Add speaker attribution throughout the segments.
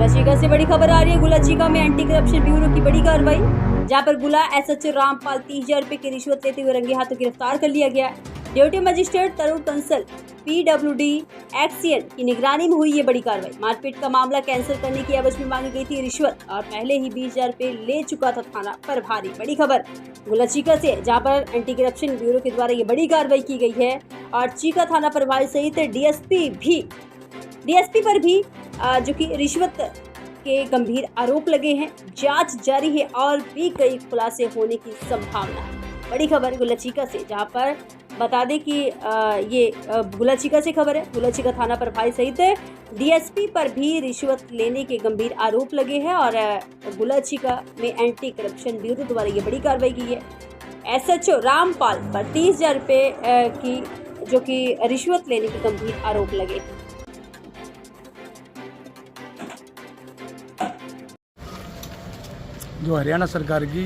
Speaker 1: गुलाचीका से बड़ी खबर आ रही है। गुलाचीका में एंटी करप्शन ब्यूरो की बड़ी कार्रवाई, जहां पर गुला एसएचओ रामपाल 30,000 रुपए की रिश्वत लेते हुए रंगे हाथों गिरफ्तार कर लिया गया। ड्यूटी मजिस्ट्रेट तरुण कंसल PWD एक्सीएन की निगरानी में हुई ये बड़ी कार्रवाई। मारपीट का मामला कैंसिल करने की एवज में मांगी गई थी रिश्वत और पहले ही 20,000 रुपए ले चुका था थाना प्रभारी। बड़ी खबर गुलाचीका से, जहां पर एंटी करप्शन ब्यूरो के द्वारा ये बड़ी कार्रवाई की गई है और चीका थाना प्रभारी सहित डीएसपी पर भी जो कि रिश्वत के गंभीर आरोप लगे हैं। जांच जारी है और भी कई खुलासे होने की संभावना है। बड़ी खबर गुलाचीका से, जहां पर बता दें कि ये गुलाचीका से खबर है। गुलाचीका थाना प्रभारी सहित डीएसपी पर भी रिश्वत लेने के गंभीर आरोप लगे हैं और गुलाचीका में एंटी करप्शन ब्यूरो द्वारा ये बड़ी कार्रवाई की है। एसएचओ रामपाल पर 30,000 रुपए की जो कि रिश्वत लेने के गंभीर आरोप लगे हैं।
Speaker 2: जो हरियाणा सरकार की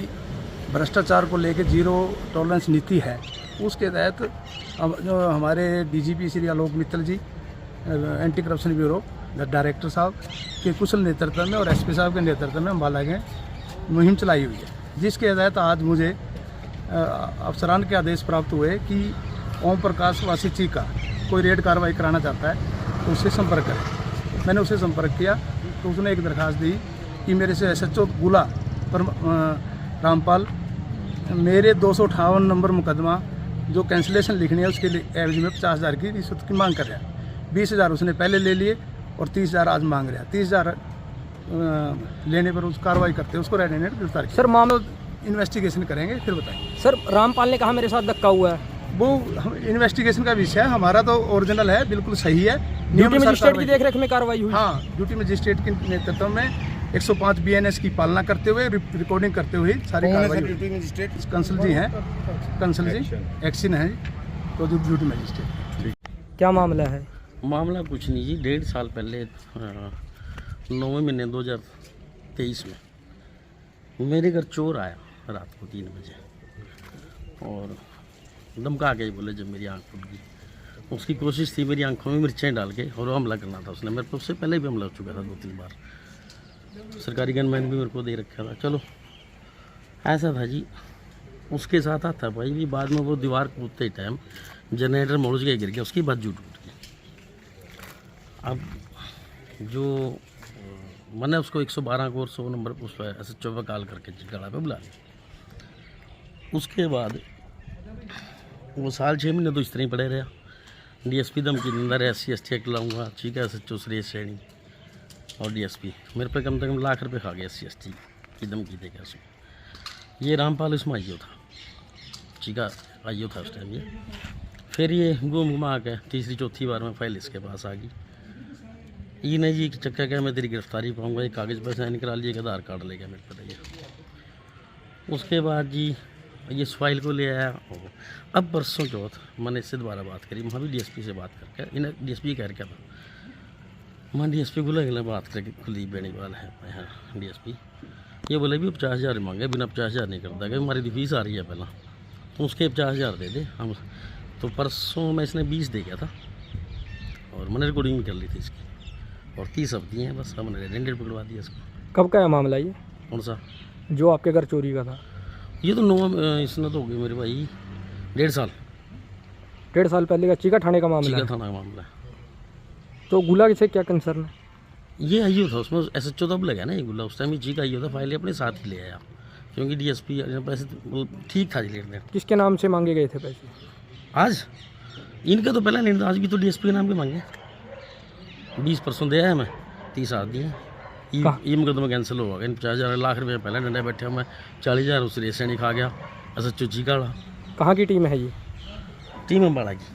Speaker 2: भ्रष्टाचार को लेकर जीरो टॉलरेंस नीति है, उसके तहत जो हमारे डीजीपी श्री आलोक मित्तल जी, एंटी करप्शन ब्यूरो डायरेक्टर साहब के कुशल नेतृत्व में और एसपी साहब के नेतृत्व में अम्बाला में मुहिम चलाई हुई है, जिसके तहत आज मुझे अफसरान के आदेश प्राप्त हुए कि ओम प्रकाश वासी चीका कोई रेड कार्रवाई कराना चाहता है तो उससे संपर्क करें। मैंने उससे संपर्क किया तो उसने एक दरखास्त दी कि मेरे से एसएचओ गुला पर रामपाल मेरे 258 नंबर मुकदमा जो कैंसिलेशन लिखनी है उसके लिए एवज में 50,000 की रिश्वत की मांग कर रहा है। 20,000 उसने पहले ले लिए और 30,000 आज मांग रहा है। 30,000 लेने पर उस कार्रवाई करते हैं, उसको रेड हैंडेड गिरफ्तार किया।
Speaker 3: सर मामला
Speaker 2: इन्वेस्टिगेशन करेंगे फिर बताएंगे।
Speaker 3: सर रामपाल ने कहा मेरे साथ धक्का हुआ है,
Speaker 2: वो इन्वेस्टिगेशन का विषय है, हमारा तो ओरिजिनल है, बिल्कुल सही है।
Speaker 3: ड्यूटी मजिस्ट्रेट की देखरेख में कार्रवाई हुई।
Speaker 2: हाँ, ड्यूटी मजिस्ट्रेट के नेतृत्व में 105 BNS की पालना करते हुए रिकॉर्डिंग करते हुए सारी कार्रवाई। ड्यूटी मजिस्ट्रेट कंसल जी हैं, कंसल जी एक्शन है तो ड्यूटी मजिस्ट्रेट।
Speaker 3: क्या मामला है?
Speaker 4: मामला कुछ नहीं जी, 1.5 साल पहले 9वें महीने 2023 में मेरे घर चोर आया रात को 3 बजे और धमका के बोले जब मेरी आँख फूट गई। उसकी कोशिश थी मेरी आंखों में मिर्चें डाल के और हमला करना था उसने मेरे को। उससे पहले भी हमला हो चुका था 2-3 बार, सरकारी गनमैन भी मेरे को दे रखा था। चलो ऐसा था जी, उसके साथ आता भाई भी। बाद में वो दीवार कूदते टाइम जनरेटर मोड़ के गिर गया, उसकी बाजू टूट गई। अब जो मैंने उसको 112 को और 100 नंबर उस पर एसएचओ पर कॉल करके चिड़गाड़ा पे बुला लिया। उसके बाद वो 6 महीने तो इस तरह ही पड़े रहा। डीएसपी धमकी अंदर SC/ST एक्ट लाऊंगा, ठीक है। एसएचओ सुरेश सैनी और डीएसपी मेरे पे कम से कम लाख रुपए खा गया SC/ST की धमकी देगा उसमें। ये रामपाल इसमें आइयो था, चीका आइयो था उस टाइम। ये फिर ये घूम के तीसरी चौथी बार में फाइल इसके पास आ गई। ये नहीं जी चक्कर क्या मैं तेरी गिरफ्तारी पाऊँगा, ये कागज़ पर साइन करा लिए, आधार कार्ड ले गया मेरे पर ये। उसके बाद जी ये इस फाइल को ले आया। अब परसों चौथ मैंने इससे दोबारा बात करी, वहाँ भी डीएसपी से बात करके इन्हें डीएसपी कह रहा था। मैं डीएसपी को लगे बात करके खुली बेनीवाल है यहाँ डीएसपी, ये बोले भी 50,000 मांगे, बिना 50,000 नहीं करता कि हमारी फीस आ रही है पहला, तो उसके 50,000 दे दे हम। तो परसों मैं इसने 20 दे गया था और मैंने रिकॉर्डिंग भी कर ली थी इसकी और 30 अब दिए हैं बस। हमने रेड हैंडेड पकड़वा दिया इसको।
Speaker 3: कब का है मामला ये?
Speaker 4: कौन सा?
Speaker 3: जो आपके घर चोरी का था।
Speaker 4: ये तो 9 इसने तो हो गई मेरे भाई 1.5 साल।
Speaker 3: 1.5 साल पहले का चीका थाने का मामला है।
Speaker 4: चीका थाना का मामला है। तो
Speaker 3: गुला से क्या कंसर्न है?
Speaker 4: ये आइयो था, उसमें एसएचओ तब लगा ना ये गुला, उस टाइम ही चीका आइयो था। फाइल अपने साथ ही ले आया क्योंकि डीएसपी पैसे ठीक था जी लेने।
Speaker 3: किसके नाम से मांगे गए थे पैसे? आज
Speaker 4: इनका तो पहला नहीं था, आज भी तो डीएसपी के नाम के मांगे। 20 परसों दे आया मैं, 30 आज दिए। ये मुकदमा कैंसिल होगा। इन 50,000 लाख रुपये पहले डंडे बैठे मैं, 40,000 उस रेस नहीं खा गया एसएचओ चीका वाला।
Speaker 3: कहाँ की टीम है ये?
Speaker 4: टीम अम्बाड़ा की।